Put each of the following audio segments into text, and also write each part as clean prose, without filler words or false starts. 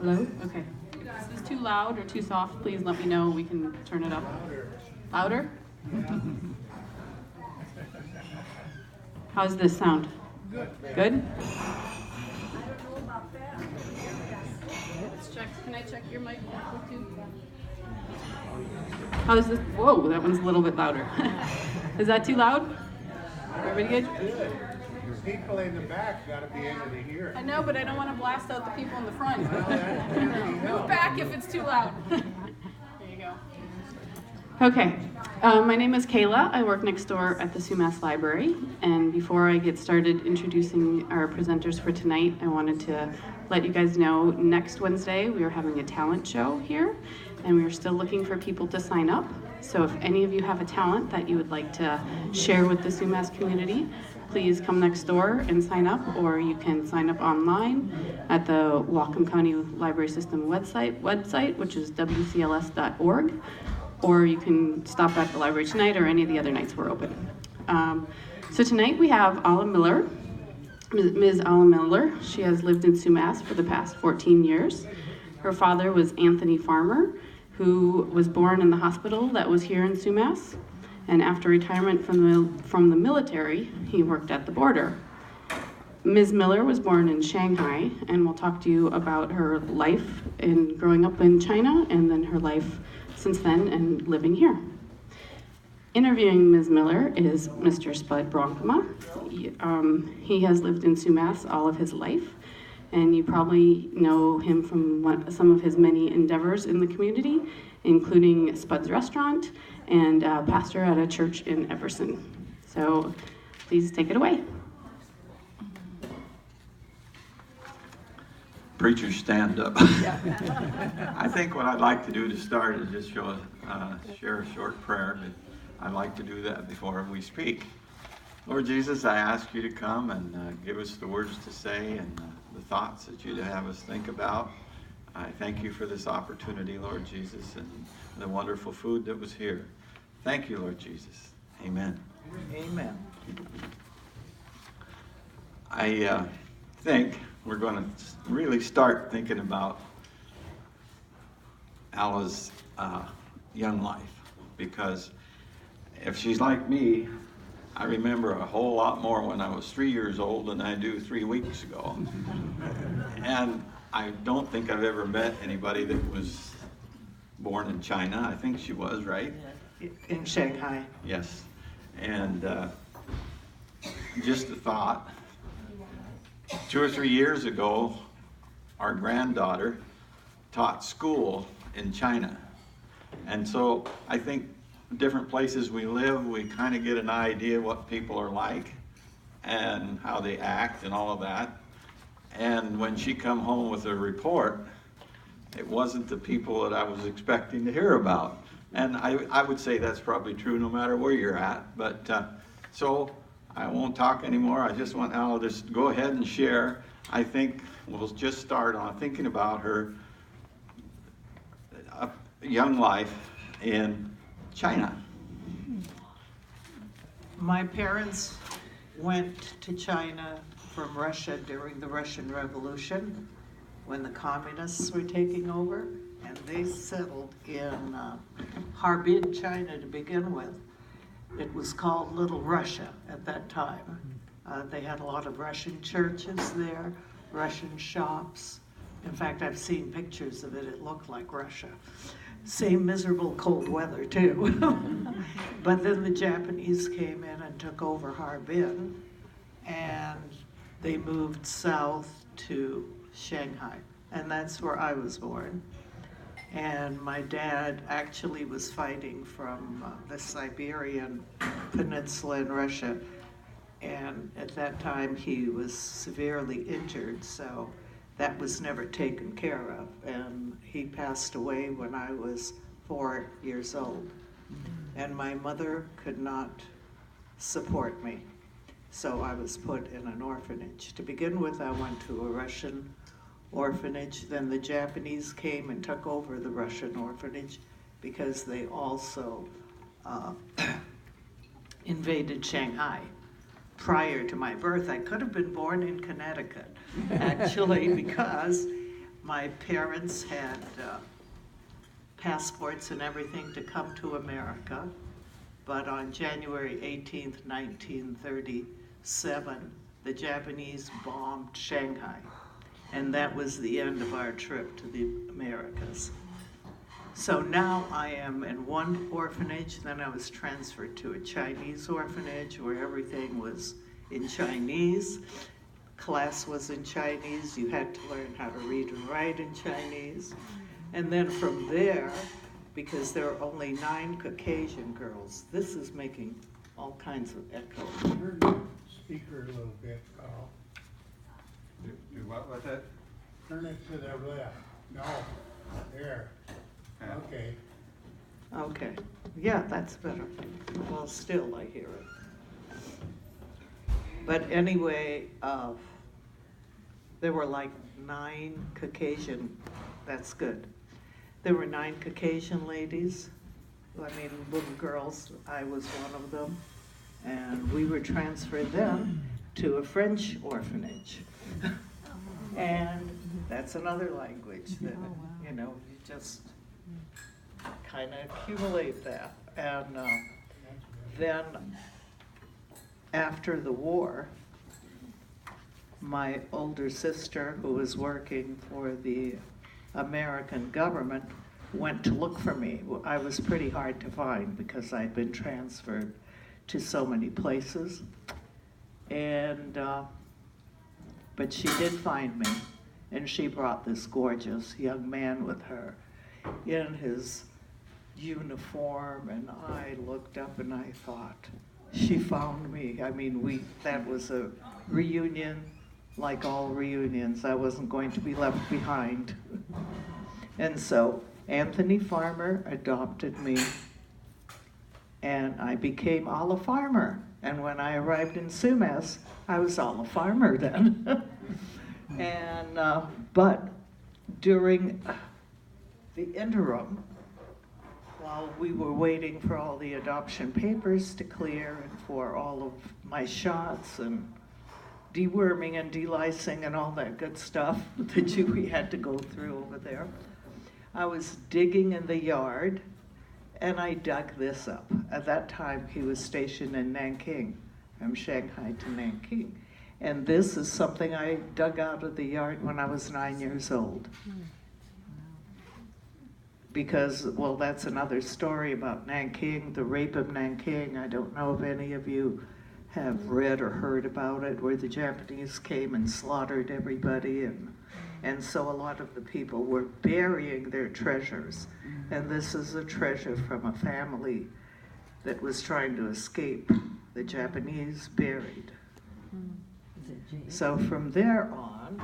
Hello? Okay. If this is too loud or too soft, please let me know. We can turn it up. Louder? How's this sound? Good? I don't know about that. Let's check. Can I check your mic too? How's this? Whoa, that one's a little bit louder. Is that too loud? Everybody good? People in the back got to be able to hear it. I know, but I don't want to blast out the people in the front. Move back if it's too loud. There you go. Okay, my name is Kayla. I work next door at the Sumas Library. And before I get started introducing our presenters for tonight, I wanted to let you guys know next Wednesday we are having a talent show here. And we are still looking for people to sign up. So if any of you have a talent that you would like to share with the Sumas community, please come next door and sign up, or you can sign up online at the Whatcom County Library System website, which is wcls.org, or you can stop at the library tonight or any of the other nights we're open. So tonight we have Alla Miller, Ms. Alla Miller. She has lived in Sumas for the past 14 years. Her father was Anthony Farmer, who was born in the hospital that was here in Sumas. And after retirement from the military, he worked at the border. Ms. Miller was born in Shanghai, and we'll talk to you about her life in growing up in China, and then her life since then and living here. Interviewing Ms. Miller is Mr. Spud Bronkema. He has lived in Sumas all of his life, and you probably know him from some of his many endeavors in the community, including Spud's Restaurant, and pastor at a church in Everson. So please take it away. Preacher, stand up. I think what I'd like to do to start is just share a short prayer, but I'd like to do that before we speak. Lord Jesus, I ask you to come and give us the words to say and the thoughts that you'd have us think about. I thank you for this opportunity, Lord Jesus, and the wonderful food that was here. Thank you, Lord Jesus. Amen. Amen. I think we're going to really start thinking about Alla's young life, because if she's like me, I remember a whole lot more when I was 3 years old than I do 3 weeks ago. And I don't think I've ever met anybody that was born in China. I think she was, right? In Shanghai. Yes. And just a thought, 2 or 3 years ago, our granddaughter taught school in China. And so I think different places we live, we kind of get an idea what people are like and how they act and all of that. And when she come home with a report, it wasn't the people that I was expecting to hear about. And I would say that's probably true no matter where you're at. But so I won't talk anymore. I just want Alla to just go ahead and share. I think we'll just start on thinking about her young life in China. My parents went to China from Russia during the Russian Revolution when the communists were taking over, and they settled in Harbin, China to begin with. It was called Little Russia at that time. They had a lot of Russian churches there, Russian shops. In fact, I've seen pictures of it. It looked like Russia. Same miserable cold weather too. But then the Japanese came in and took over Harbin, and they moved south to Shanghai, and that's where I was born. And my dad actually was fighting from the Siberian Peninsula in Russia, and at that time he was severely injured, so that was never taken care of, and he passed away when I was 4 years old. And my mother could not support me, so I was put in an orphanage. To begin with, I went to a Russian orphanage. Then the Japanese came and took over the Russian orphanage because they also invaded Shanghai. Prior to my birth, I could have been born in Connecticut, actually, because my parents had passports and everything to come to America, but on January 18th, 1937, the Japanese bombed Shanghai, and that was the end of our trip to the Americas. So now I am in one orphanage, then I was transferred to a Chinese orphanage where everything was in Chinese. Class was in Chinese, you had to learn how to read and write in Chinese. And then from there, because there are only 9 Caucasian girls, this is making all kinds of echo. Turn the speaker a little bit, Carl. Do what with it? Turn it to the left. No, there. Okay. Okay, yeah, that's better. Well, still I hear it. But anyway, there were like 9 Caucasian, that's good. There were 9 Caucasian ladies, I mean little girls, I was one of them. And we were transferred then to a French orphanage. And that's another language that, you know, you just kind of accumulate that. And then after the war, my older sister, who was working for the American government, went to look for me. I was pretty hard to find because I'd been transferred to so many places. And, but she did find me, and she brought this gorgeous young man with her in his uniform, and I looked up and I thought, she found me. I mean, that was a reunion like all reunions. I wasn't going to be left behind. And so Anthony Farmer adopted me, and I became Alla Farmer. And when I arrived in Sumas, I was Alla Farmer then. And, but during the interim, while we were waiting for all the adoption papers to clear and for all of my shots and deworming and delicing and all that good stuff that we had to go through over there, I was digging in the yard and I dug this up. At that time, he was stationed in Nanking, from Shanghai to Nanking. And this is something I dug out of the yard when I was 9 years old. Because, well, that's another story about Nanking, the rape of Nanking. I don't know if any of you have read or heard about it, where the Japanese came and slaughtered everybody, and so a lot of the people were burying their treasures. And this is a treasure from a family that was trying to escape the Japanese buried. So from there on,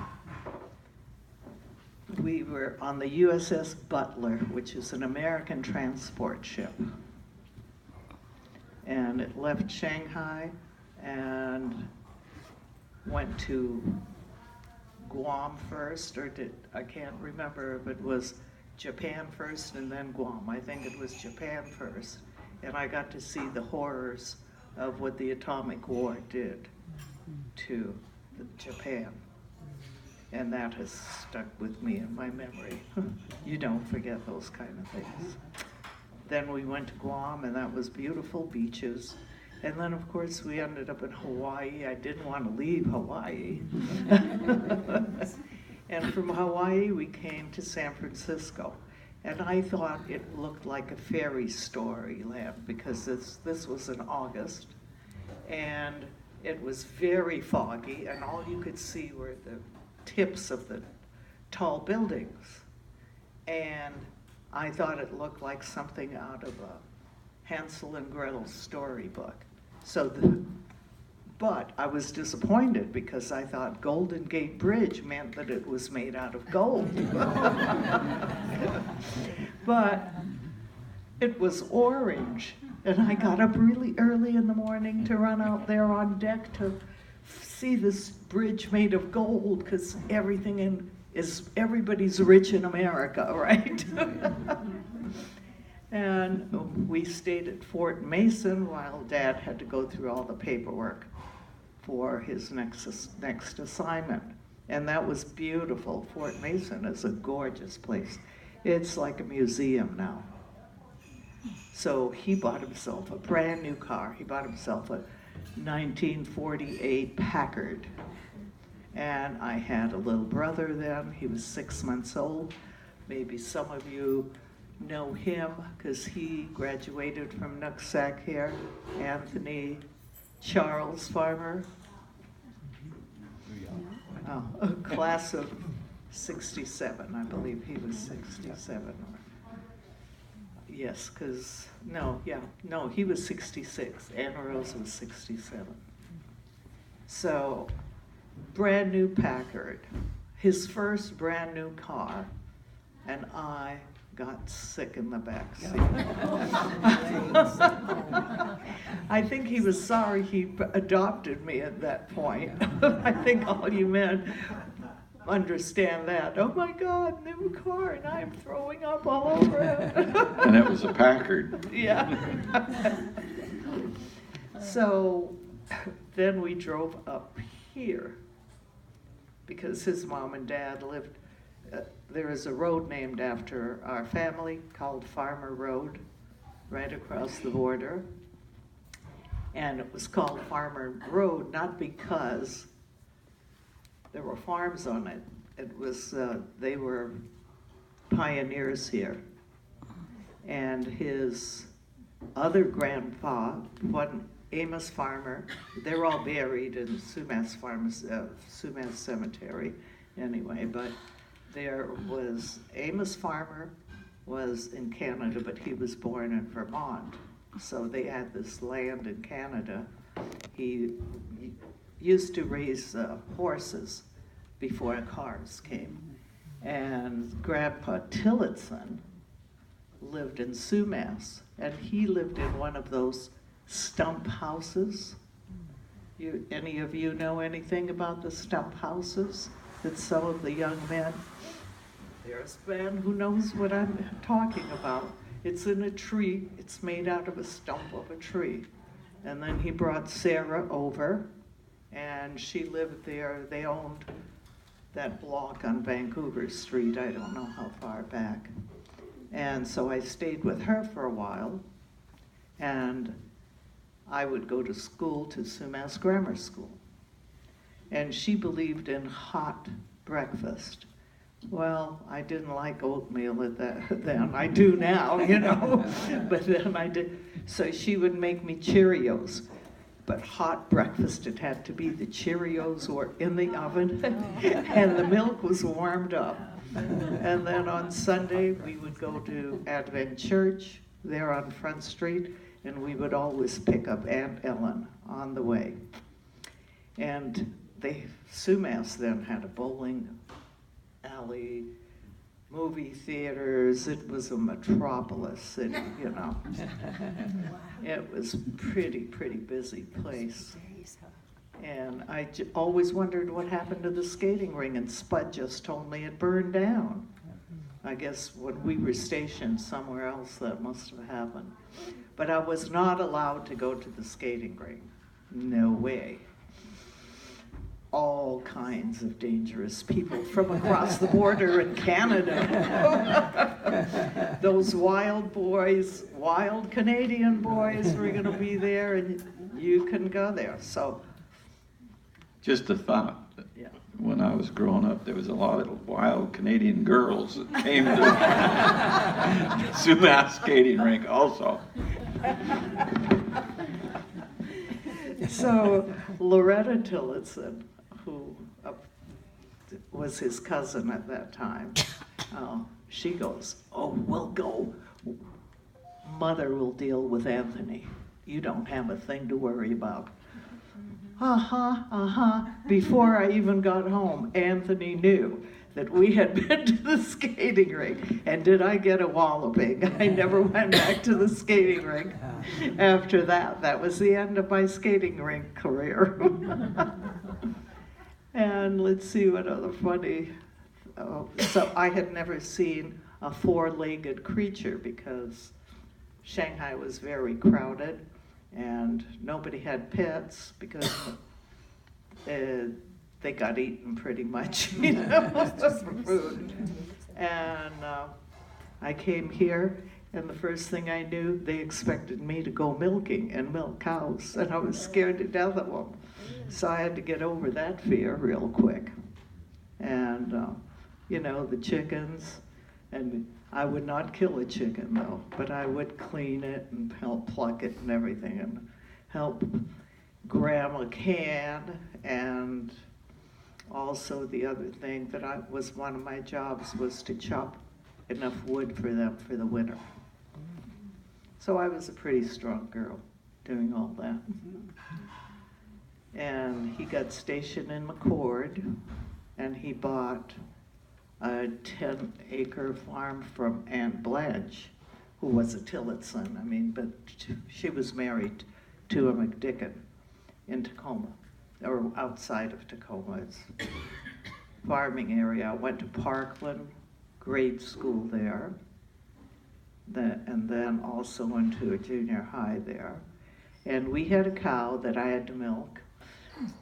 we were on the USS Butler, which is an American transport ship. And it left Shanghai and went to Guam first, or I can't remember if it was Japan first and then Guam. I think it was Japan first. And I got to see the horrors of what the atomic war did to Japan. And that has stuck with me in my memory. You don't forget those kind of things. Then we went to Guam, and that was beautiful beaches. And then, of course, we ended up in Hawaii. I didn't want to leave Hawaii. And from Hawaii, we came to San Francisco. And I thought it looked like a fairy story land, because this was in August. And it was very foggy, and all you could see were the tips of the tall buildings. And I thought it looked like something out of a Hansel and Gretel storybook. But I was disappointed because I thought Golden Gate Bridge meant that it was made out of gold. But it was orange. And I got up really early in the morning to run out there on deck to see this bridge made of gold, because everybody's rich in America, right? And we stayed at Fort Mason while Dad had to go through all the paperwork for his next assignment. And that was beautiful. Fort Mason is a gorgeous place. It's like a museum now. So he bought himself a brand new car. He bought himself a 1948 Packard. And I had a little brother then. He was 6 months old. Maybe some of you know him because he graduated from Nooksack here. Anthony Charles Farmer. Oh, a class of 67. I believe he was 67. Yes, because, no, he was 66. Anna Rose was 67. So, brand new Packard, his first brand new car, and I got sick in the back seat. I think he was sorry he adopted me at that point. I think all you men understand that. Oh my God, new car, and I'm throwing up all over it. And it was a Packard. Yeah. So then we drove up here because his mom and dad lived, there is a road named after our family called Farmer Road, right across the border. And it was called Farmer Road not because there were farms on it. It was, they were pioneers here. And his other grandpa, one Amos Farmer, they're all buried in Sumas Cemetery anyway, but there was, Amos Farmer was in Canada, but he was born in Vermont. So they had this land in Canada. He used to raise horses before cars came. And Grandpa Tillotson lived in Sumas, and he lived in one of those stump houses. Any of you know anything about the stump houses that some of the young men? There's Ben who knows what I'm talking about. It's in a tree. It's made out of a stump of a tree. And then he brought Sarah over, and she lived there. They owned that block on Vancouver Street. I don't know how far back. And so I stayed with her for a while, and I would go to school, to Sumas Grammar School. And she believed in hot breakfast. Well, I didn't like oatmeal at that then. I do now, you know, but then I did. So she would make me Cheerios. But hot breakfast, it had to be the Cheerios were in the oven and the milk was warmed up. And then on Sunday, we would go to Advent Church there on Front Street, and we would always pick up Aunt Ellen on the way. And Sumas then had a bowling alley, movie theaters. It was a metropolis, and, you know. It was pretty busy place. And I always wondered what happened to the skating ring, and Spud just told me it burned down. I guess when we were stationed somewhere else, that must have happened. But I was not allowed to go to the skating ring. No way. All kinds of dangerous people from across the border in Canada. Those wild boys, wild Canadian boys were going to be there, and you can go there. So, Just a thought. yeah. When I was growing up, there was a lot of wild Canadian girls that came to Sumas skating rink also. So Loretta Tillotson, who was his cousin at that time, she goes, "Oh, we'll go. Mother will deal with Anthony. You don't have a thing to worry about." Before I even got home, Anthony knew that we had been to the skating rink. And did I get a walloping? I never went back to the skating rink after that. That was the end of my skating rink career. And let's see what other funny. So I had never seen a four-legged creature because Shanghai was very crowded and nobody had pets because they got eaten pretty much, you know, for food. And I came here, and the first thing I knew, they expected me to go milking and milk cows, and I was scared to death of them. So I had to get over that fear real quick. And, you know, the chickens, and I would not kill a chicken though, but I would clean it and help pluck it and everything, and help gram a can. And also the other thing that was one of my jobs was to chop enough wood for them for the winter. So I was a pretty strong girl doing all that. And he got stationed in McCord, and he bought a 10-acre farm from Aunt Blanche, who was a Tillotson. I mean, but she was married to a McDicken in Tacoma, or outside of Tacoma. It's a farming area. I went to Parkland, grade school there, and then also went to a junior high there. And we had a cow that I had to milk,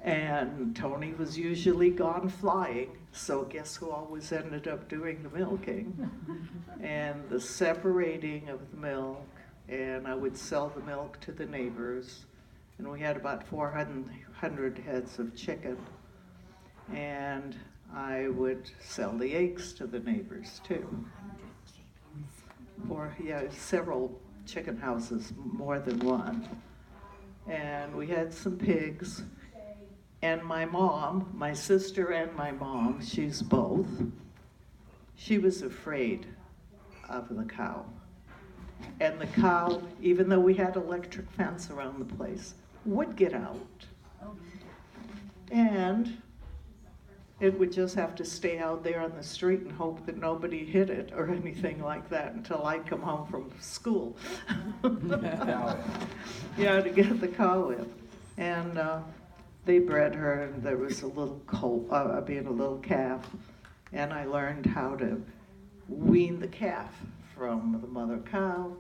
and Tony was usually gone flying, so guess who always ended up doing the milking? And the separating of the milk, and I would sell the milk to the neighbors, and we had about 400 heads of chicken, and I would sell the eggs to the neighbors too. Several chicken houses, more than one. And we had some pigs. And my mom, my sister and my mom, she's both, she was afraid of the cow. And the cow, even though we had electric fence around the place, would get out. And it would just have to stay out there on the street and hope that nobody hit it or anything like that until I'd come home from school. Yeah, to get the cow in. And they bred her, and there was a little a little calf, and I learned how to wean the calf from the mother cow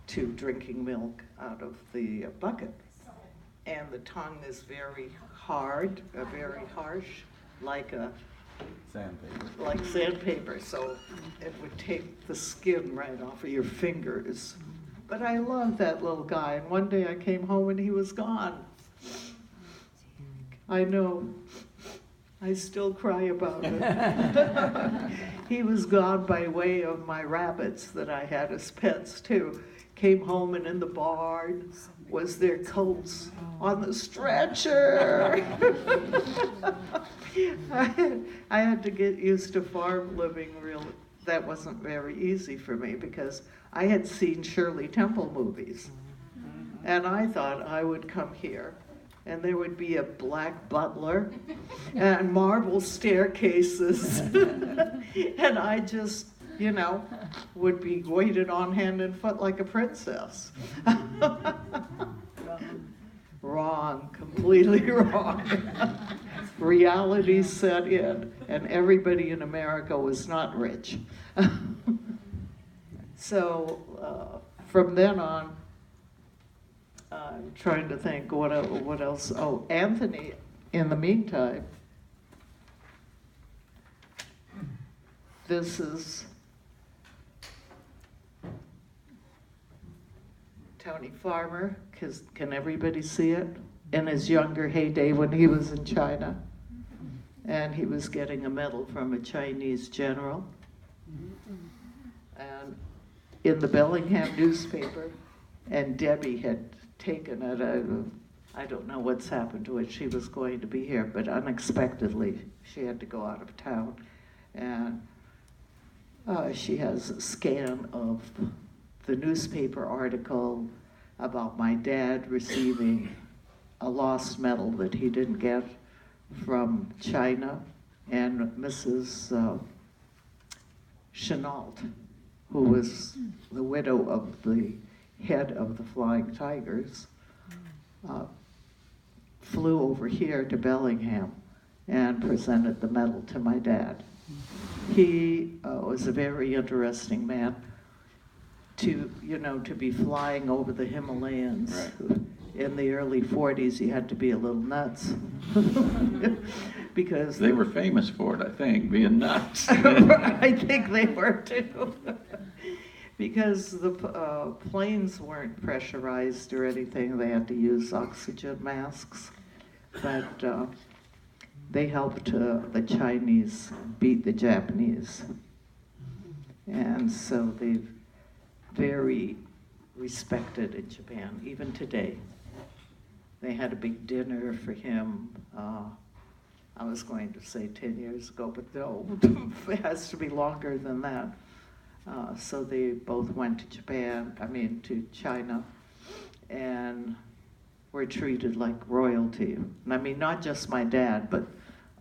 to drinking milk out of the bucket. And the tongue is very hard, very harsh, like sandpaper, so it would take the skin right off of your fingers. But I loved that little guy, and one day I came home and he was gone. I know, I still cry about it. He was gone by way of my rabbits that I had as pets too. Came home, and in the barn was their coats on the stretcher. I had to get used to farm living that wasn't very easy for me because I had seen Shirley Temple movies. And I thought I would come here and there would be a black butler and marble staircases. And I just, you know, would be waited on hand and foot like a princess. Wrong, completely wrong. Reality set in, and everybody in America was not rich. So from then on, I'm trying to think what else. Oh, Anthony, in the meantime, this is Tony Farmer. Can everybody see it? In his younger heyday when he was in China. And he was getting a medal from a Chinese general. And in the Bellingham newspaper, and Debbie had taken it. I don't know what's happened to it. She was going to be here, but unexpectedly she had to go out of town. And she has a scan of the newspaper article about my dad receiving a lost medal that he didn't get from China, and Mrs. Chenault, who was the widow of the head of the Flying Tigers, flew over here to Bellingham and presented the medal to my dad. He was a very interesting man to be flying over the Himalayas. Right. in the early 40s, you had to be a little nuts. Because They were famous for it, I think, being nuts. I think they were too. Because the planes weren't pressurized or anything, they had to use oxygen masks. But they helped the Chinese beat the Japanese. And so they're very respected in Japan, even today. They had a big dinner for him. I was going to say 10 years ago, but no, it has to be longer than that. So they both went to to China, and were treated like royalty. And I mean, not just my dad, but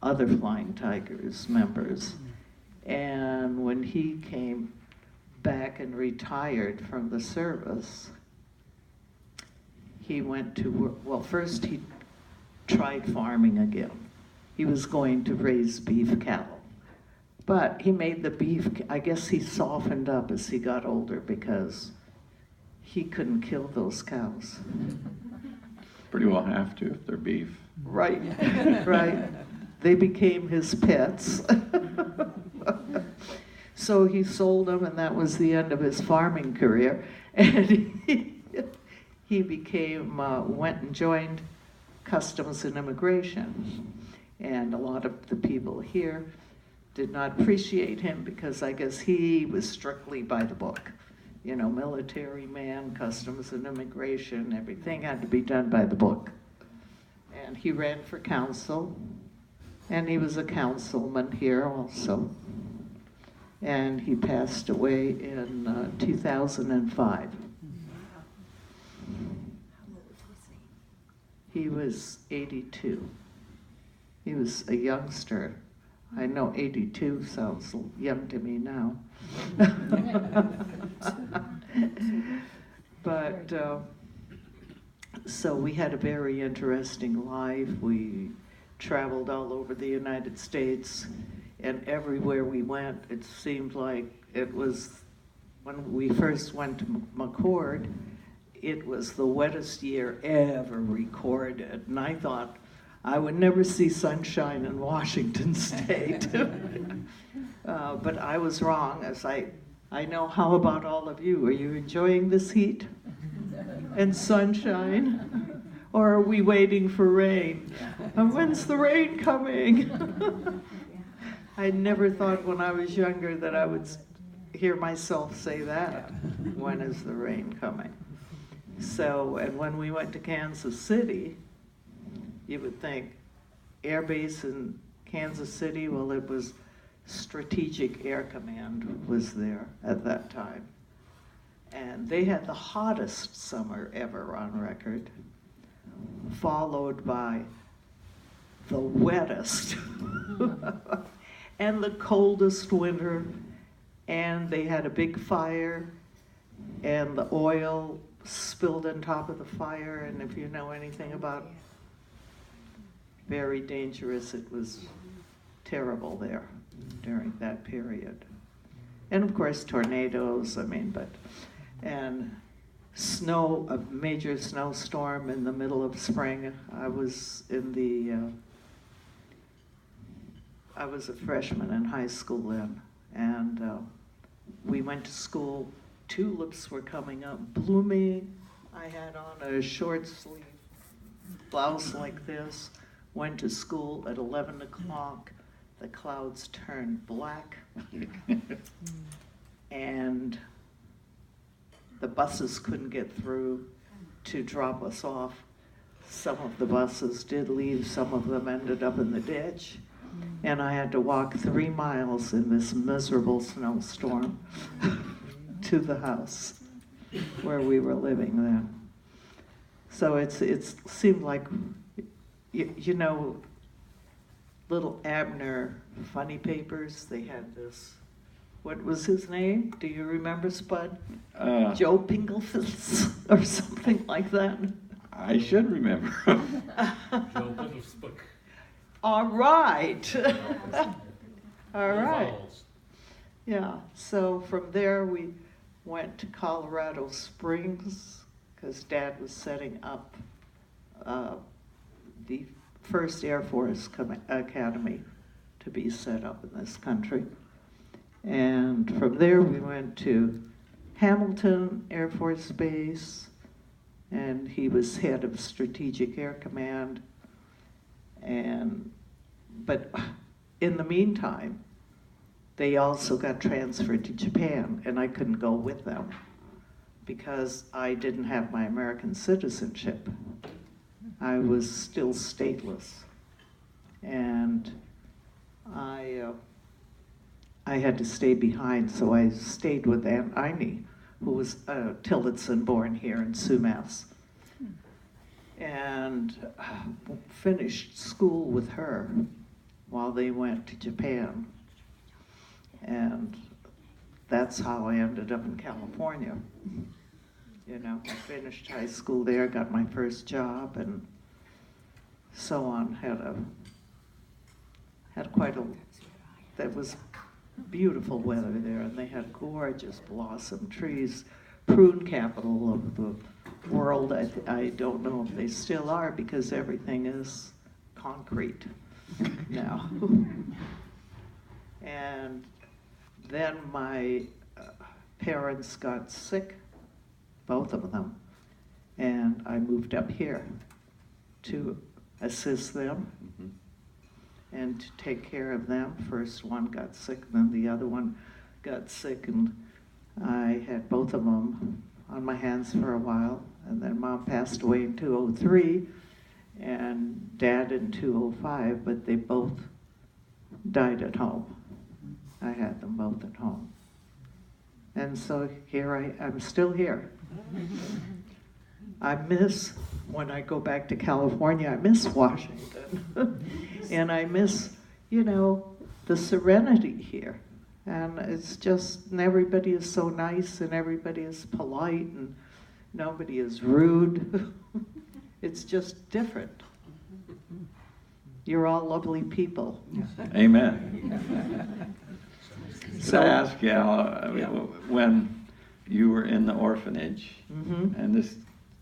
other Flying Tigers members. And when he came back and retired from the service, he went to work. Well, first he tried farming again. He was going to raise beef cattle. But he made the beef, I guess he softened up as he got older because he couldn't kill those cows. Pretty well have to if they're beef. Right, right. They became his pets. So he sold them, and that was the end of his farming career. And he went and joined Customs and Immigration. And a lot of the people here did not appreciate him because I guess he was strictly by the book. You know, military man, Customs and Immigration, everything had to be done by the book. And he ran for council, and he was a councilman here also. And he passed away in 2005. He was 82. He was a youngster. I know 82 sounds young to me now. But so we had a very interesting life. We traveled all over the United States, and everywhere we went, it seemed like it was, when we first went to McCord, it was the wettest year ever recorded. And I thought I would never see sunshine in Washington State. But I was wrong, as I know. How about all of you? Are you enjoying this heat and sunshine? Or are we waiting for rain? And when's the rain coming? I never thought when I was younger that I would hear myself say that. When is the rain coming? So, and when we went to Kansas City, you would think Air Base in Kansas City, well, it was Strategic Air Command was there at that time. And they had the hottest summer ever on record, followed by the wettest and the coldest winter. And they had a big fire, and the oil spilled on top of the fire. And if you know anything about, very dangerous. It was terrible there during that period. And of course, tornadoes, and snow, a major snowstorm in the middle of spring. I was a freshman in high school then, and we went to school. Tulips were coming up, blooming. I had on a short sleeve blouse like this. Went to school at 11 o'clock. The clouds turned black. And the buses couldn't get through to drop us off. Some of the buses did leave, some of them ended up in the ditch. And I had to walk 3 miles in this miserable snowstorm to the house where we were living then. So it seemed like, you know, little Abner funny papers, they had this, what was his name? Do you remember, Spud? Joe Pinglefils or something like that? I should remember. Joe Pinglefils. All right. All right. Yeah, so from there we went to Colorado Springs because Dad was setting up the first Air Force Academy to be set up in this country. And from there we went to Hamilton Air Force Base, and he was head of Strategic Air Command. But in the meantime, they also got transferred to Japan, and I couldn't go with them because I didn't have my American citizenship. I was still stateless. And I had to stay behind, so I stayed with Aunt Iny, who was Tillotson born here in Sumas, and finished school with her while they went to Japan. And that's how I ended up in California. You know, I finished high school there, got my first job, and so on. That was beautiful weather there, and they had gorgeous blossom trees, prune capital of the world. I don't know if they still are because everything is concrete now. And then my parents got sick, both of them, and I moved up here to assist them and to take care of them. First one got sick, then the other one got sick, and I had both of them on my hands for a while. And then Mom passed away in 2003, and Dad in 2005, but they both died at home. I had them both at home. And so here I'm still here. I miss, when I go back to California, I miss Washington. And I miss, you know, the serenity here. And it's just, and everybody is so nice, and everybody is polite, and nobody is rude. It's just different. You're all lovely people. Amen. So I ask you, Alla, when you were in the orphanage, and this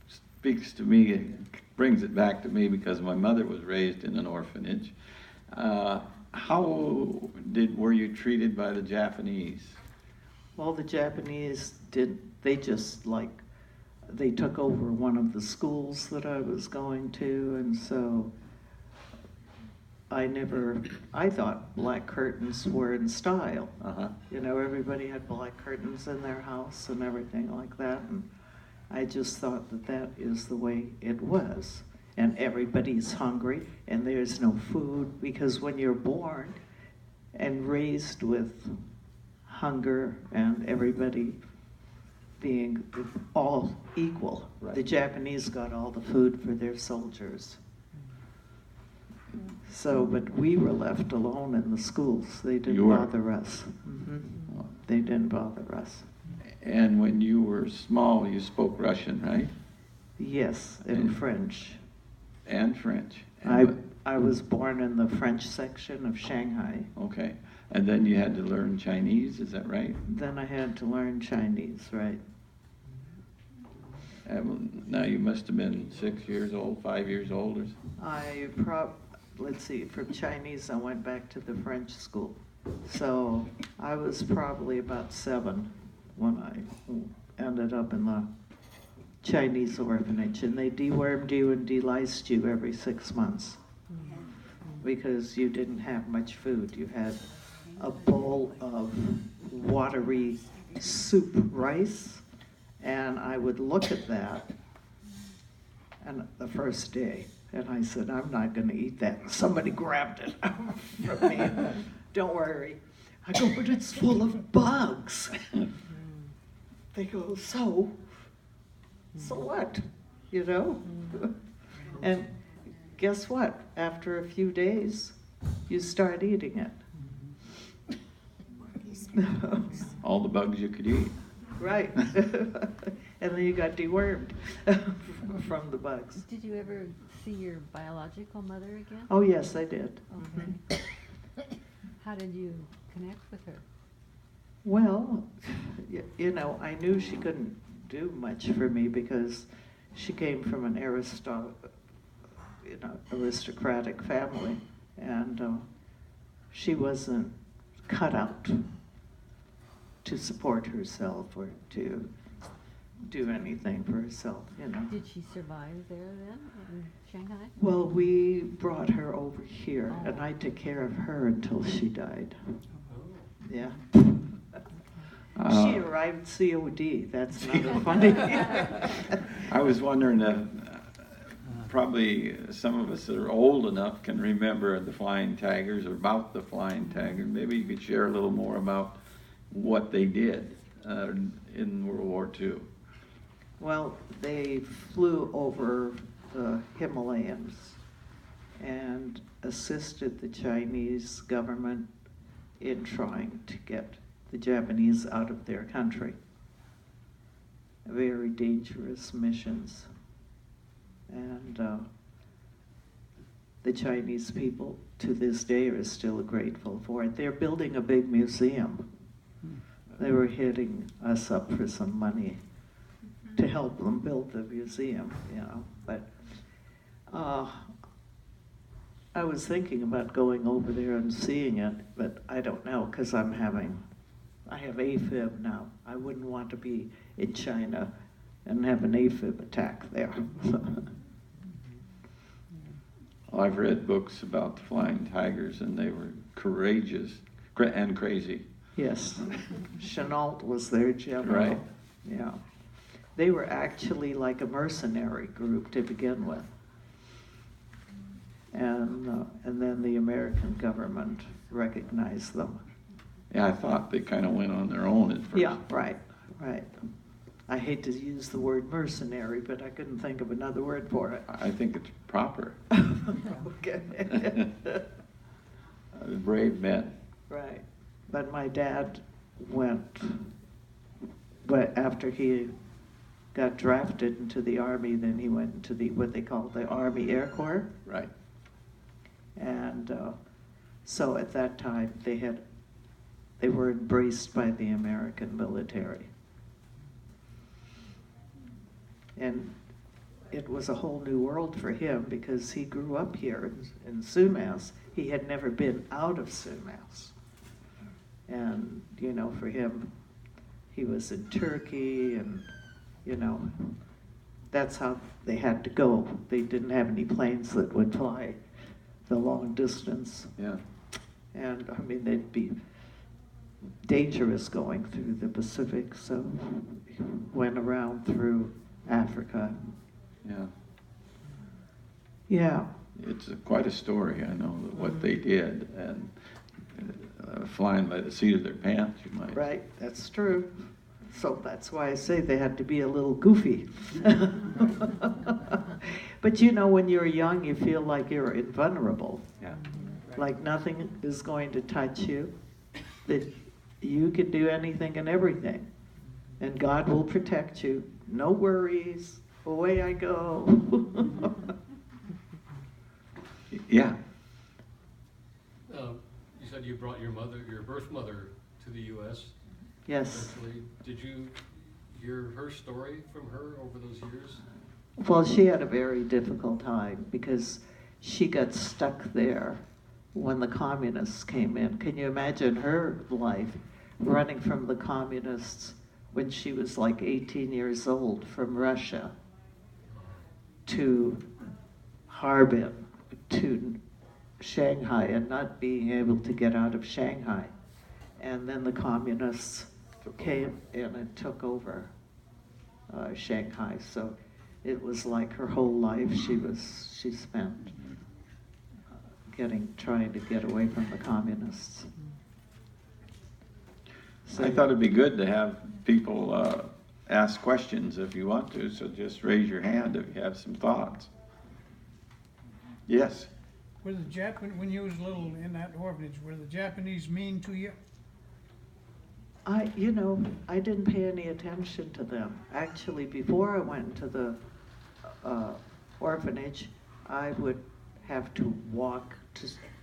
speaks to me, it brings it back to me because my mother was raised in an orphanage. How were you treated by the Japanese? Well, the Japanese they took over one of the schools that I was going to, and so I thought black curtains were in style. You know, everybody had black curtains in their house and everything like that, and I just thought that is the way it was. And everybody's hungry, and there's no food, because when you're born and raised with hunger and everybody being all equal, the Japanese got all the food for their soldiers. So, but we were left alone in the schools. They didn't bother us. They didn't bother us. And when you were small, you spoke Russian, right? Yes, and French. And French. I was born in the French section of Shanghai. Okay. And then you had to learn Chinese, is that right? Then I had to learn Chinese, right. Now you must have been 6 years old, 5 years old, or let's see, from Chinese I went back to the French school. So I was probably about 7 when I ended up in the Chinese orphanage, and they dewormed you and deliced you every 6 months because you didn't have much food. You had a bowl of watery soup rice, and I would look at that and the first day, and I said, I'm not going to eat that. And somebody grabbed it from me. Don't worry. I go, but it's full of bugs. They go, so what, you know? And guess what? After a few days, you start eating it. all the bugs you could eat. Right. And then you got dewormed from the bugs. Did you ever see your biological mother again? Oh, yes, I did. Okay. How did you connect with her? Well, you know, I knew she couldn't do much for me because she came from an aristocratic family, and she wasn't cut out to support herself or to do anything for herself. Did she survive there then, in Shanghai? Well, we brought her over here, and I took care of her until she died. Yeah. She arrived COD. That's another funny. I was wondering if probably some of us that are old enough can remember the Flying Tigers or about the Flying Tigers. Maybe you could share a little more about what they did in World War II. Well, they flew over the Himalayas and assisted the Chinese government in trying to get the Japanese out of their country. Very dangerous missions. And the Chinese people to this day are still grateful for it. They're building a big museum. They were hitting us up for some money to help them build the museum, but I was thinking about going over there and seeing it, but I don't know, because I have AFib now. I wouldn't want to be in China and have an AFib attack there. Well, I've read books about the Flying Tigers, and they were courageous and crazy. Yes, Chenault was their general. Right. Yeah. They were actually like a mercenary group to begin with. And then the American government recognized them. Yeah, I thought they kind of went on their own at first. Yeah, right. I hate to use the word mercenary, but I couldn't think of another word for it. I think it's proper. Okay. Brave men. Right. But my dad went, but after he got drafted into the Army, then he went into what they call the Army Air Corps. Right. And so at that time, they were embraced by the American military. And it was a whole new world for him because he grew up here in Sumas. He had never been out of Sumas. And, for him, he was in Turkey and, that's how they had to go. They didn't have any planes that would fly the long distance. Yeah. And, they'd be dangerous going through the Pacific, so went around through Africa. Yeah. Yeah. It's quite a story, I know, what they did, and flying by the seat of their pants, you might. Right, that's true. So that's why I say they had to be a little goofy. But when you're young, you feel like you're invulnerable. Yeah. Like nothing is going to touch you, that you can do anything and everything. And God will protect you. No worries, away I go. Yeah. You said you brought your birth mother to the U.S. Yes. Eventually. Did you hear her story from her over those years? Well, she had a very difficult time because she got stuck there when the communists came in. Can you imagine her life running from the communists when she was like 18 years old from Russia to Harbin to Shanghai and not being able to get out of Shanghai. And then the communists came in and took over Shanghai. So it was like her whole life she spent trying to get away from the communists. So I thought it'd be good to have people ask questions if you want to, so just raise your hand if you have some thoughts. Yes? Were the when you was little in that orphanage, were the Japanese mean to you? I didn't pay any attention to them. Actually, before I went to the orphanage, I would have to walk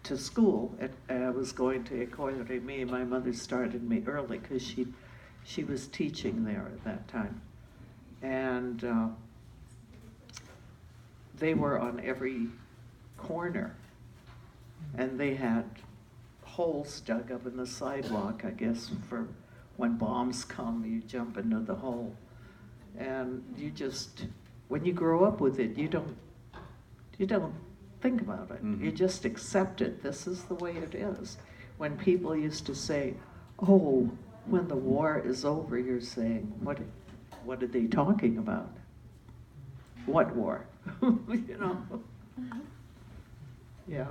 to school. And I was going to École Rémy. My mother started me early because she was teaching there at that time. And they were on every corner. And they had holes dug up in the sidewalk, I guess, for when bombs come, you jump into the hole. And you just, when you grow up with it, you don't think about it. Mhm. You just accept it. This is the way it is. When people used to say, oh, when the war is over, you're saying, what are they talking about? What war? You know? Yeah,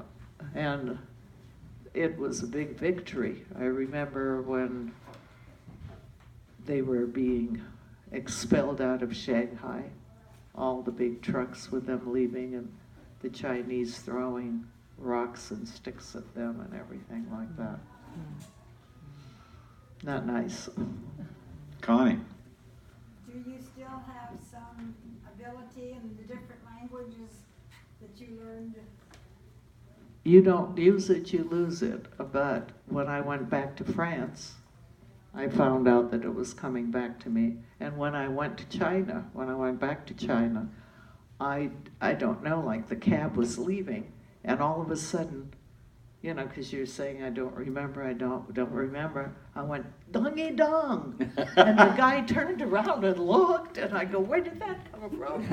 and it was a big victory. I remember when they were being expelled out of Shanghai, all the big trucks with them leaving and the Chinese throwing rocks and sticks at them and everything like that. Not nice. Connie? Do you still have some ability in the different languages that you learned? You don't use it, you lose it. But when I went back to France, I found out that it was coming back to me. And when I went back to China, I don't know, like the cab was leaving, and all of a sudden, you know, because you're saying I don't remember, I went, dongy dong. And the guy turned around and looked, and I go, where did that come from?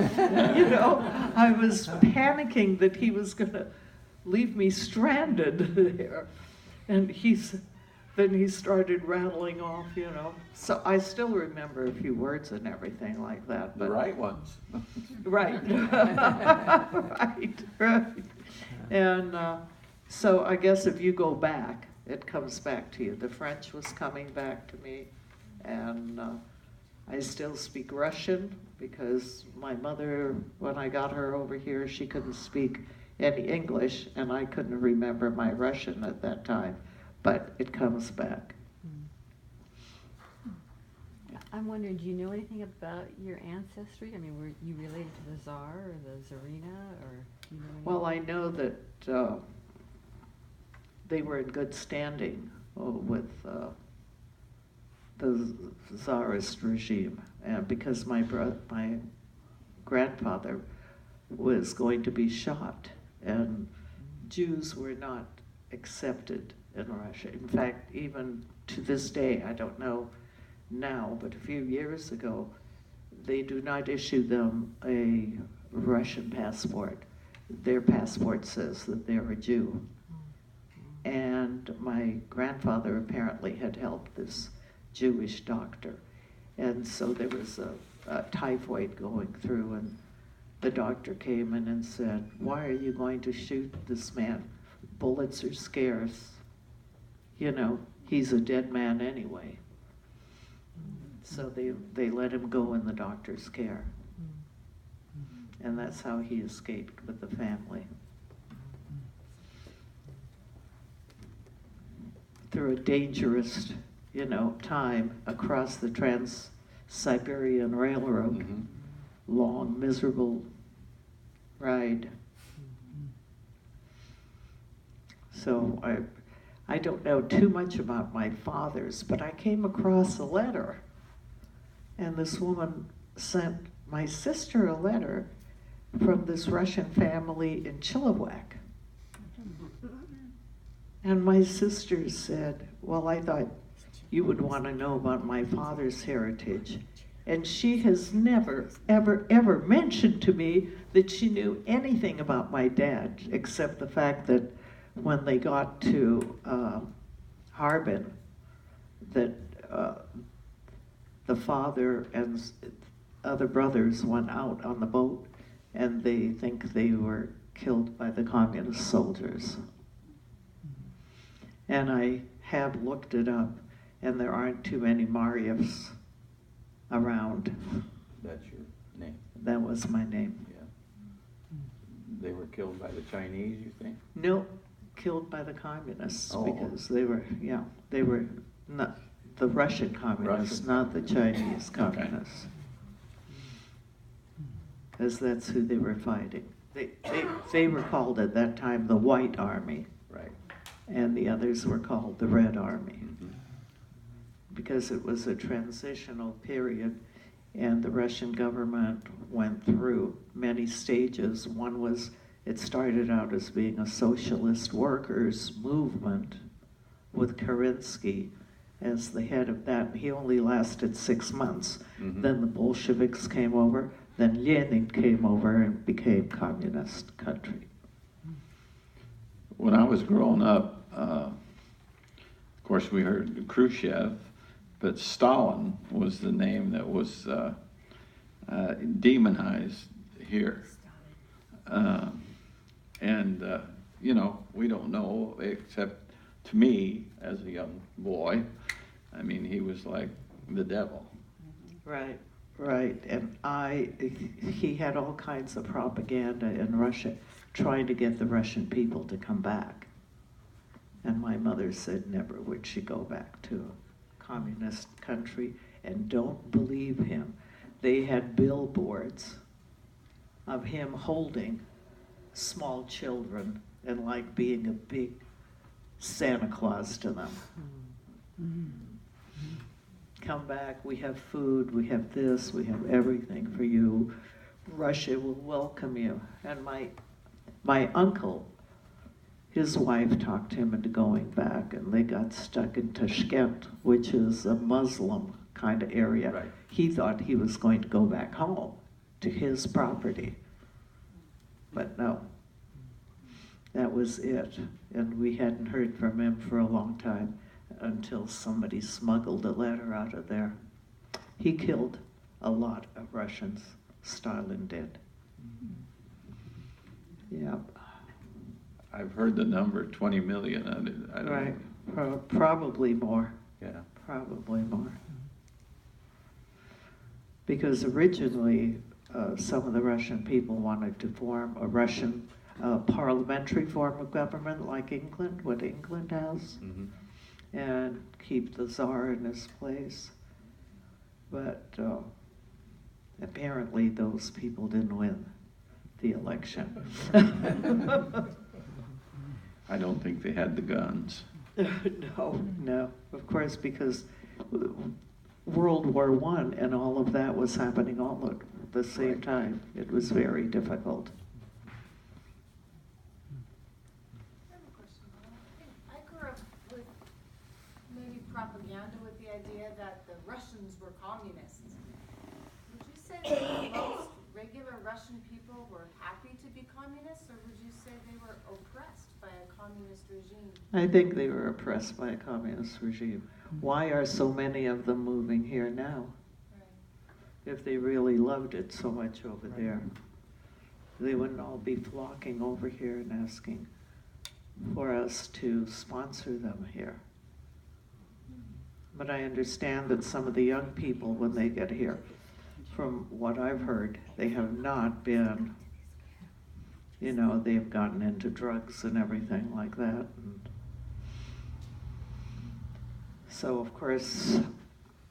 You know, I was panicking that he was going to leave me stranded there. And then he started rattling off, you know. So I still remember a few words and everything like that. The But right ones. right. Right. And so I guess if you go back, it comes back to you. The French was coming back to me, and I still speak Russian because my mother, when I got her over here, she couldn't speak any English, and I couldn't remember my Russian at that time, but it comes back. I'm wondering, do you know anything about your ancestry? I mean, were you related to the Tsar or the Tsarina, or do you know anything? Well, I know that they were in good standing with the Tsarist regime, and because my grandfather was going to be shot, and Jews were not accepted in Russia. In fact, even to this day, I don't know now, but a few years ago, they do not issue them a Russian passport. Their passport says that they're a Jew. And my grandfather apparently had helped this Jewish doctor. And so there was a typhoid going through, and the doctor came in and said, why are you going to shoot this man? Bullets are scarce. You know, he's a dead man anyway. So they let him go in the doctor's care. And that's how he escaped with the family. Through a dangerous, you know, time across the Trans-Siberian Railroad. Mm-hmm. Long, miserable ride. So I don't know too much about my father's, but I came across a letter, and this woman sent my sister a letter from this Russian family in Chilliwack. And my sister said, well, I thought you would want to know about my father's heritage. And she has never, ever, ever mentioned to me that she knew anything about my dad, except the fact that when they got to Harbin, that the father and other brothers went out on the boat, and they think they were killed by the communist soldiers. And I have looked it up, and there aren't too many Marievs around. That's your name. That was my name. Yeah. They were killed by the Chinese, you think? No, killed by the communists, Oh. because they were not the Russian communists, Russian. not the Chinese Okay. communists. Because that's who they were fighting. They were called at that time the White Army, Right. and the others were called the Red Army, Mm-hmm. because it was a transitional period, and the Russian government went through many stages. One was It started out as being a socialist workers' movement with Kerensky as the head of that. He only lasted 6 months. Mhm. Then the Bolsheviks came over, then Lenin came over and became communist country. When I was growing up, of course, we heard Khrushchev, but Stalin was the name that was demonized here. You know, we don't know, except to me, as a young boy, I mean, he was like the devil. Right, right. And he had all kinds of propaganda in Russia trying to get the Russian people to come back. And my mother said never would she go back to a communist country, and don't believe him. They had billboards of him holding small children and like being a big Santa Claus to them. Come back, we have food, we have this, we have everything for you. Russia will welcome you. And my uncle, his wife talked him into going back, and they got stuck in Tashkent, which is a Muslim kind of area. Right. He thought he was going to go back home to his property. But no, that was it. And we hadn't heard from him for a long time until somebody smuggled a letter out of there. He killed a lot of Russians. Stalin did. Yep. I've heard the number 20 million. I don't Right. know. Probably more. Yeah. Probably more. Because originally, some of the Russian people wanted to form a Russian parliamentary form of government like England, what England has, Mhm. and keep the Tsar in his place. But apparently those people didn't win the election. I don't think they had the guns. No, of course, because World War I and all of that was happening all at the same time. It was very difficult. I have a question. I grew up with maybe propaganda with the idea that the Russians were communists. Would you say that most regular Russian people were happy to be communists, or would you say they were oppressed by a communist regime? I think they were oppressed by a communist regime. Why are so many of them moving here now? Right. If they really loved it so much over there, they wouldn't all be flocking over here and asking for us to sponsor them here. But I understand that some of the young people, when they get here, from what I've heard, they have not been, you know, they've gotten into drugs and everything like that. And so, of course,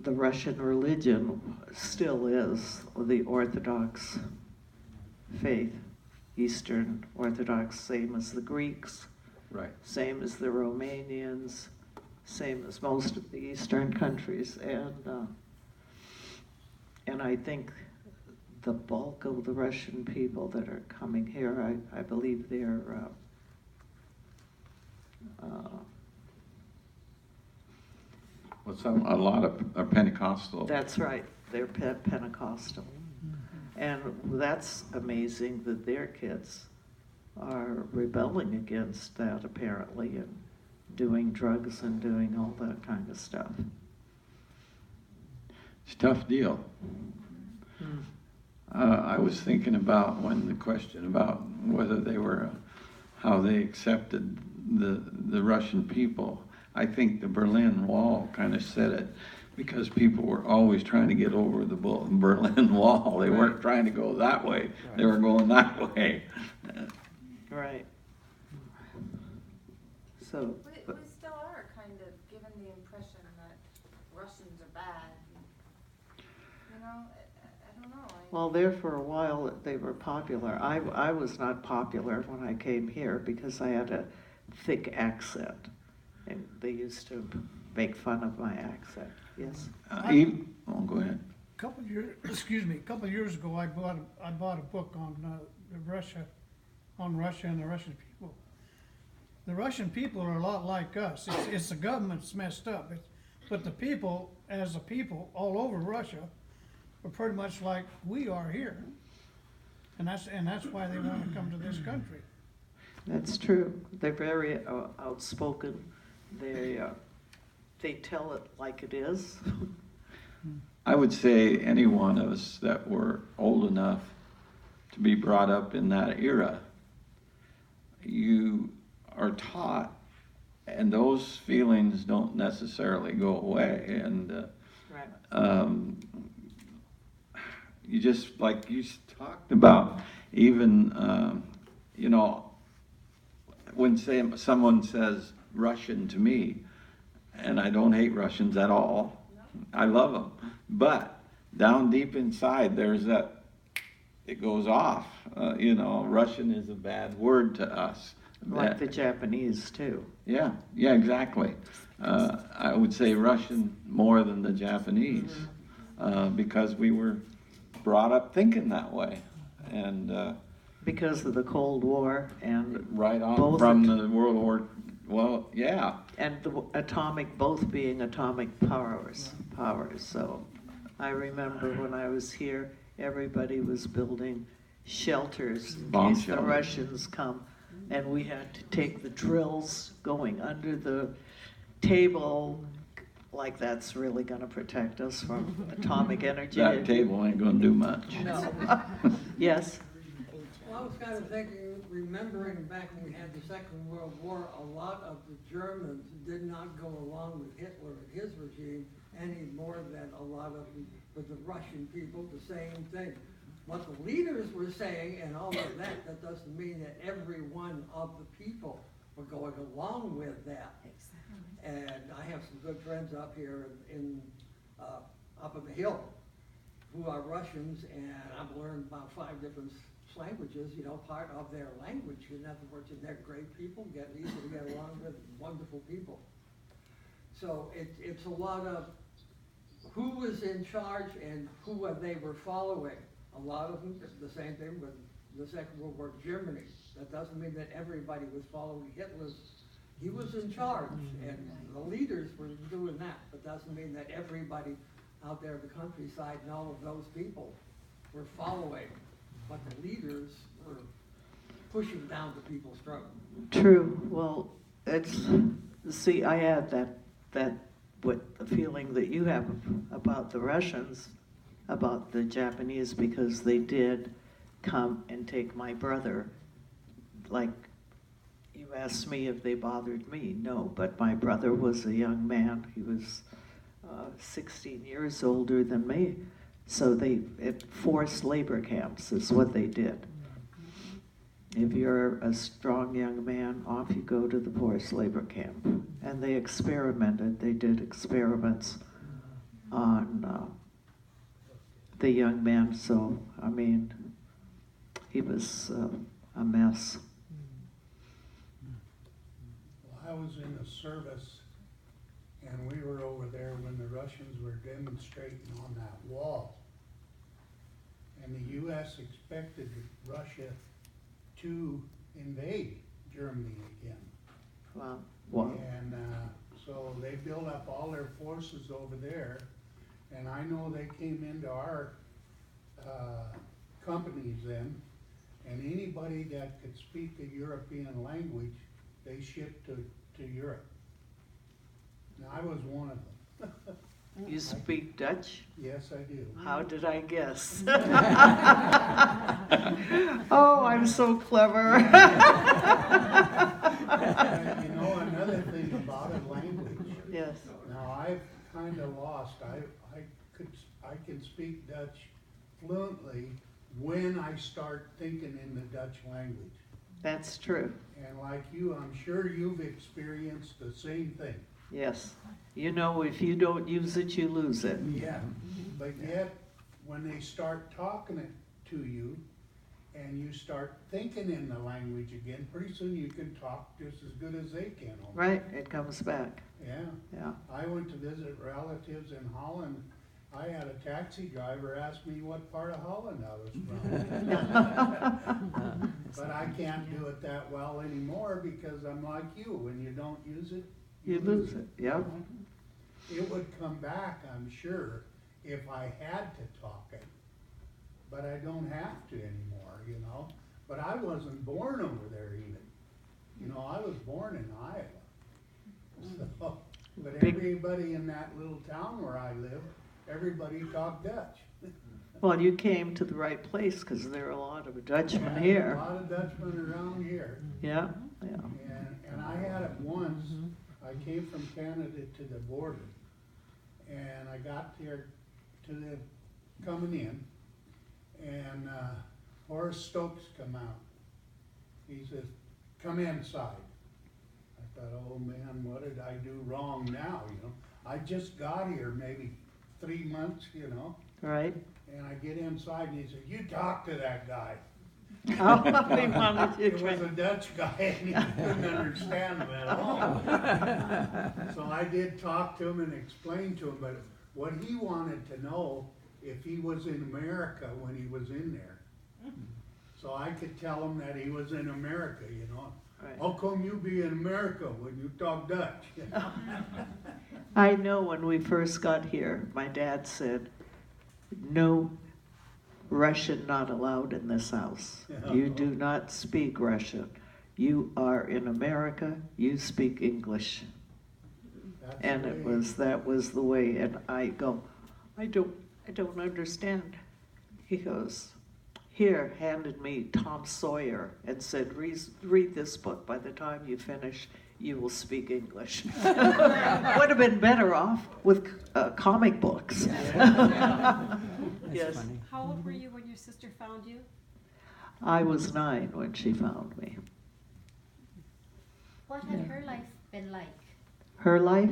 the Russian religion still is the Orthodox faith, Eastern Orthodox, same as the Greeks, Right. same as the Romanians, same as most of the Eastern countries. And I think the bulk of the Russian people that are coming here, I believe they're Well, a lot of are Pentecostal. that's right, they're Pentecostal. And that's amazing that their kids are rebelling against that apparently and doing drugs and doing all that kind of stuff. It's a tough deal. I was thinking about when the question about whether they were, how they accepted the Russian people. I think the Berlin Wall kind of said it, because people were always trying to get over the Berlin Wall. They weren't trying to go that way. They were going that way. Right. So, We still are kind of given the impression that Russians are bad. You know, I don't know. well, there for a while they were popular. I was not popular when I came here because I had a thick accent, and they used to make fun of my accent. Yes. Go ahead. Couple years, excuse me, a couple years ago, I bought a book on Russia, on Russia and the Russian people. The Russian people are a lot like us. It's the government's messed up. But the people, as a people, all over Russia, are pretty much like we are here. And that's why they want to come to this country. That's true. They're very outspoken. They tell it like it is. I would say any one of us that were old enough to be brought up in that era, you are taught, and those feelings don't necessarily go away. And Right. You just, like you talked about, even, you know, when someone says Russian to me, and I don't hate Russians at all, I love them, but down deep inside there's that, it goes off. You know, Russian is a bad word to us. Like the Japanese too. Yeah, exactly. I would say Russian more than the Japanese, because we were brought up thinking that way. And Because of the Cold War and right on both from the World War, well, yeah. and the atomic, both being atomic powers. So I remember when I was here, everybody was building shelters in Bomb case the shelters. Russians come, and we had to take the drills going under the table, like that's really going to protect us from atomic energy. That table ain't gonna do much. No. Yes. Well, I was kind of thinking, remembering back when we had the Second World War, a lot of the Germans did not go along with Hitler and his regime any more than a lot of with the Russian people, the same thing. What the leaders were saying and all of that doesn't mean that every one of the people were going along with that. And I have some good friends up here up in the hill who are Russians, and I've learned about 5 different languages, you know, part of their language. In other words, and they're great people, easy to get along with, wonderful people. So it's a lot of who was in charge and who they were following. A lot of them, the same thing with the Second World War, Germany. That doesn't mean that everybody was following Hitler's. He was in charge, and the leaders were doing that, but doesn't mean that everybody out there in the countryside and all of those people were following what the leaders were pushing down the people's throat. True. Well, see, I had that with the feeling that you have about the Russians, about the Japanese, because they did come and take my brother. Like, you asked me if they bothered me. No, but my brother was a young man. He was 16 years older than me. So forced labor camps is what they did. If you're a strong young man, off you go to the forced labor camp. And they experimented. They did experiments on the young man. So, I mean, he was a mess. Well, I was in the service, and we were over there when the Russians were demonstrating on that wall. And the U.S. expected Russia to invade Germany again. Wow. Wow. And so they built up all their forces over there, and I know they came into our companies then, and anybody that could speak a European language, they shipped to Europe. Now, I was one of them. You speak Dutch? Yes, I do. How did I guess? Oh, I'm so clever. And, you know, another thing about a language. Yes. Now, I've kind of lost. I can speak Dutch fluently when I start thinking in the Dutch language. That's true. And like you, I'm sure you've experienced the same thing. Yes. You know, if you don't use it, you lose it. Yeah. But yet, when they start talking it to you, and you start thinking in the language again, pretty soon you can talk just as good as they can. Right, it comes back. Yeah. Yeah. I went to visit relatives in Holland. I had a taxi driver ask me what part of Holland I was from. But I can't do it that well anymore because I'm like you, when you don't use it, You lose it, yeah. It would come back, I'm sure, if I had to talk it. But I don't have to anymore, you know? But I wasn't born over there even. You know, I was born in Iowa. So, but everybody in that little town where I lived, everybody talked Dutch. Well, you came to the right place because there are a lot of Dutchmen Yeah, here. a lot of Dutchmen around here. Yeah, yeah. And I had it once, I came from Canada to the border. And I got there to the, coming in, and Horace Stokes come out. He says, come inside. I thought, oh man, what did I do wrong now, you know? I just got here maybe 3 months, you know? Right. And I get inside and he said, you talk to that guy. Oh, he wanted you It was a Dutch guy and he couldn't understand him at all. So I did talk to him and explain to him, but what he wanted to know if he was in America when he was in there. So I could tell him that he was in America, you know. Right. How come you be in America when you talk Dutch? I know when we first got here, my dad said, no Russian not allowed in this house. You do not speak Russian. You are in America, you speak English. That's And the it way- was, that was the way, and I go, I don't understand. He goes, here, handed me Tom Sawyer and said, read this book. By the time you finish, you will speak English. Would have been better off with comic books. Yes. How old were you when your sister found you? I was 9 when she found me. What had her life been like? Her life?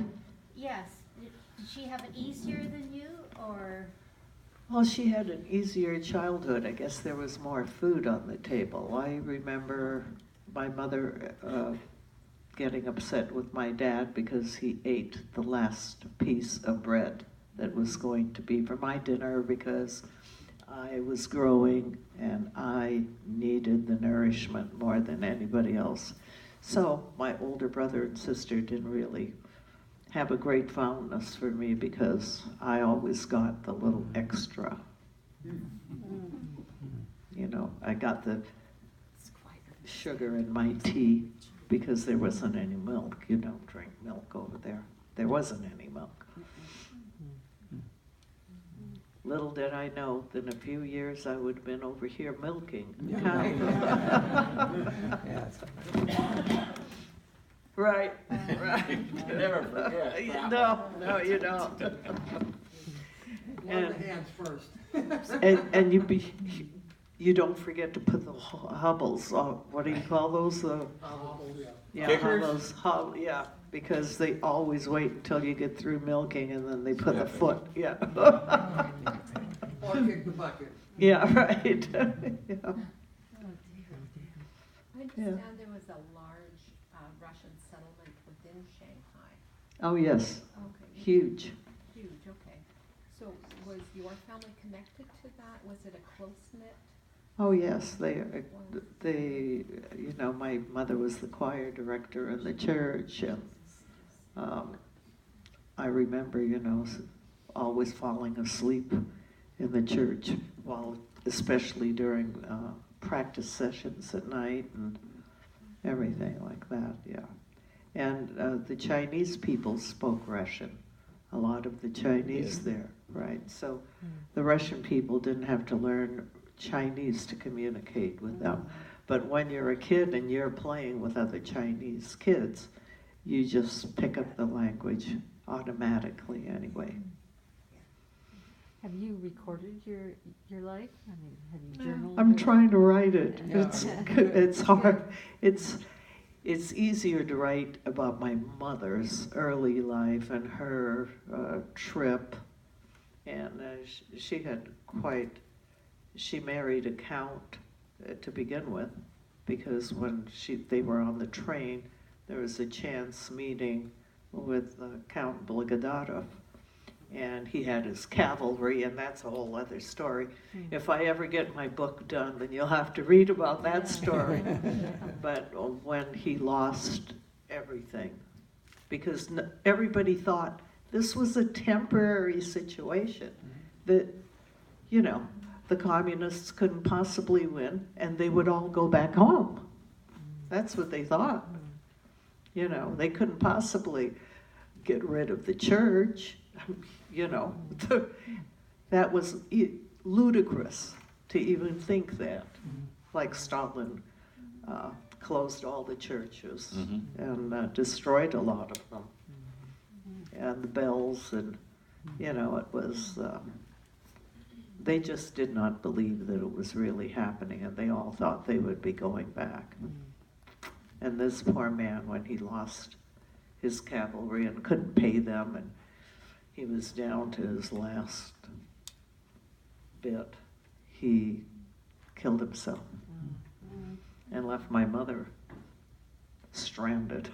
Yes. Did she have it easier than you, or? Well, she had an easier childhood. I guess there was more food on the table. I remember my mother getting upset with my dad because he ate the last piece of bread that was going to be for my dinner because I was growing and I needed the nourishment more than anybody else. So my older brother and sister didn't really have a great fondness for me because I always got the little extra. You know, I got the sugar in my tea because there wasn't any milk. You don't drink milk over there. There wasn't any milk. Little did I know that in a few years I would have been over here milking cows. Right, right. You never forget. No, you don't. Wash the hands first. And you don't forget to put the hubbles, what do you call those? Yeah, Kickers? hubbles, yeah, because they always wait until you get through milking and then they put the foot, yeah. Or kick the bucket. Yeah, right. Yeah. I understand there was a large Russian settlement within Shanghai. Oh, yes, Okay. huge. Huge, okay. So was your family connected to that? Was it a close-knit? Oh, yes, they, you know, my mother was the choir director in the church, and I remember, you know, always falling asleep in the church, while, especially during practice sessions at night and everything like that, yeah. And the Chinese people spoke Russian, a lot of the Chinese there, right? So the Russian people didn't have to learn Chinese to communicate with them. But when you're a kid and you're playing with other Chinese kids, you just pick up the language automatically anyway. Have you recorded your life? I mean, have you journaled? I'm it? trying to write it. Yeah. It's hard. It's easier to write about my mother's early life and her trip. And she married a count to begin with, because when they were on the train, there was a chance meeting with Count Blagodatov, And he had his cavalry, and that's a whole other story. If I ever get my book done, then you'll have to read about that story. But when he lost everything, because everybody thought this was a temporary situation, that, you know, the communists couldn't possibly win, and they would all go back home. That's what they thought. You know, they couldn't possibly get rid of the church. You know, that was ludicrous to even think that. Like Stalin closed all the churches and destroyed a lot of them. And the bells, and, you know, it was, they just did not believe that it was really happening, and they all thought they would be going back. And this poor man, when he lost his cavalry and couldn't pay them, and he was down to his last bit, he killed himself and left my mother stranded.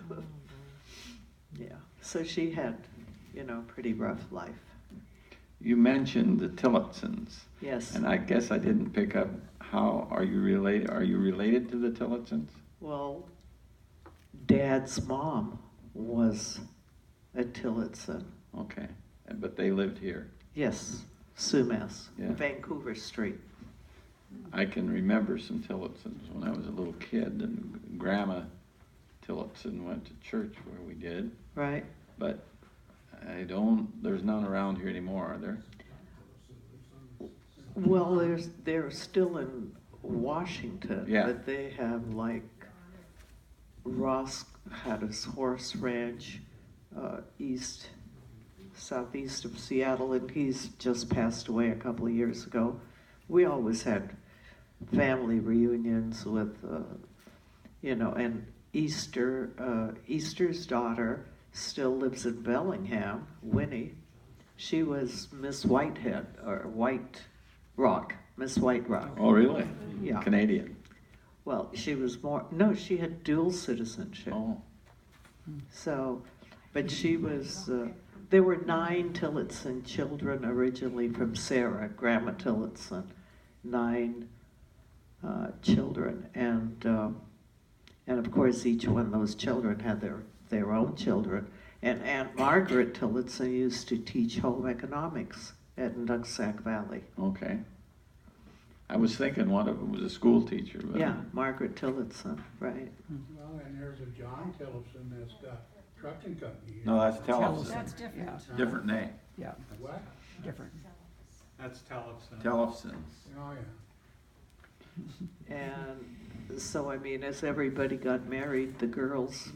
Yeah, so she had, you know, a pretty rough life. You mentioned the Tillotsons. Yes. And I guess I didn't pick up, how are you related? Are you related to the Tillotsons? Well, Dad's mom was a Tillotson. Okay, but they lived here. Yes, Sumas, Yeah. Vancouver Street. I can remember some Tillotsons when I was a little kid, and Grandma Tillotson went to church where we did. Right. But there's none around here anymore, are there? Well, they're still in Washington, Yeah. but they have, like, Ross had his horse ranch southeast of Seattle, and he's just passed away a couple of years ago. We always had family reunions with, you know, and Easter's daughter still lives in Bellingham, Winnie. She was Miss Whitehead, or White Rock, Miss White Rock. Oh, really? Yeah. Canadian. Well, she was more, no, she had dual citizenship. Oh. So, but she was, there were 9 Tillotson children originally from Sarah, Grandma Tillotson, 9 children. And of course, each one of those children had their own children. And Aunt Margaret Tillotson used to teach home economics at Nugsack Valley. Okay. I was thinking one of them was a school teacher. But Yeah, Margaret Tillotson, right. Well, and there's a John Tillotson that's got trucking company here. No, that's Tellotson. That's different. Different name. Yeah, What? different. That's Tellefson. Tellefson. Oh, yeah. And so, I mean, as everybody got married, the girls,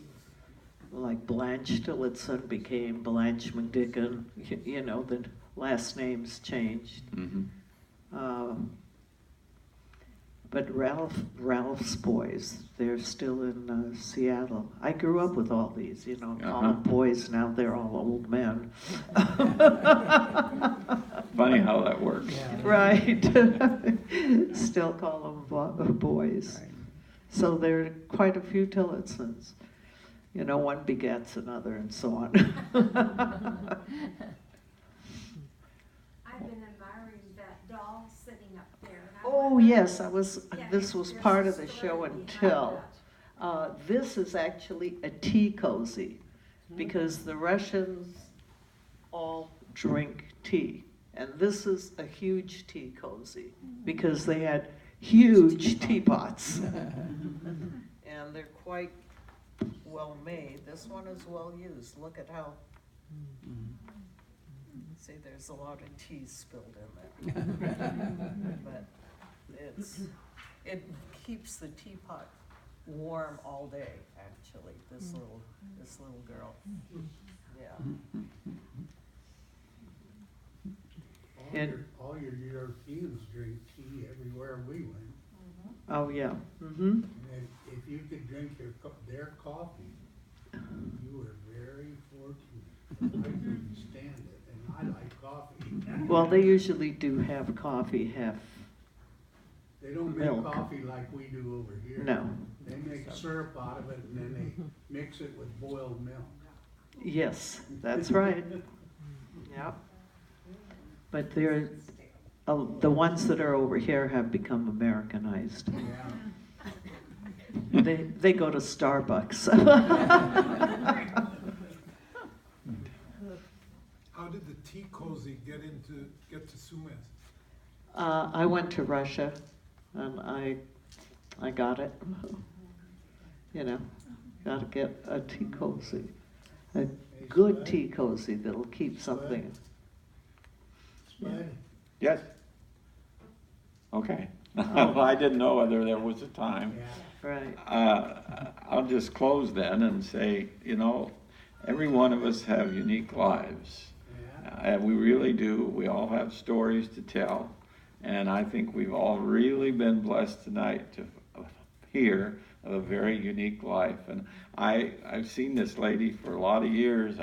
like Blanche Tillotson became Blanche McDicken, you know, the last names changed. But Ralph's boys, they're still in Seattle. I grew up with all these, you know, call them boys, now they're all old men. Funny how that works. Right. Still call them boys. Right. So there are quite a few Tillotsons. You know, one begets another and so on. I've been admiring that doll sitting up there. and I Oh, wonder- yes, Yeah, this was there's part a of the story show behind until. that. This is actually a tea cozy, because the Russians all drink tea. And this is a huge tea cozy, because they had huge teapots. And they're quite well made. This one is well used. Look at how, see, there's a lot of tea spilled in there. But it keeps the teapot warm all day, actually, this little girl. Yeah. All your Europeans drink tea everywhere we went. Oh, yeah. Mm-hmm. And if you could drink their coffee, you were very fortunate. I couldn't stand it, and I like coffee. Well, they usually do have coffee, have They don't milk. make coffee like we do over here. No. They make syrup out of it, and then they mix it with boiled milk. Yes, that's right. Yep. But they're, the ones that are over here have become Americanized. They go to Starbucks. How did the tea cozy get to Sumas? I went to Russia, and I got it. You know, got to get a tea cozy, a good tea cozy that'll keep something. Yes? Okay. Well, I didn't know whether there was a time. Right. I'll just close then and say, you know, every one of us have unique lives. And we really do. We all have stories to tell. And I think we've all really been blessed tonight to hear of a very unique life. And I've seen this lady for a lot of years.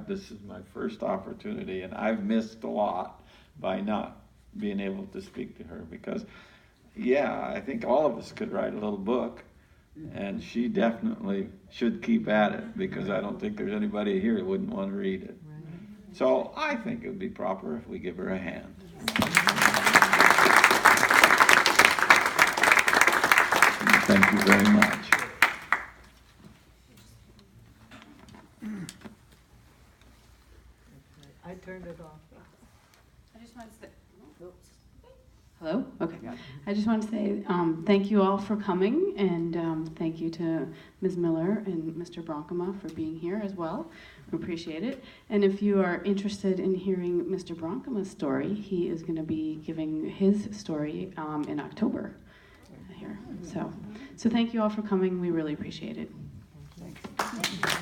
This is my first opportunity, and I've missed a lot by not being able to speak to her, because I think all of us could write a little book, and she definitely should keep at it, because I don't think there's anybody here that wouldn't want to read it. So I think it would be proper if we give her a hand. Thank you very much. I turned it off. I just wanted to say, hello? Okay. I just want to say thank you all for coming, and thank you to Ms. Miller and Mr. Bronkema for being here as well. We appreciate it. And if you are interested in hearing Mr. Bronkema's story, he is going to be giving his story in October here. So thank you all for coming. We really appreciate it. Thanks.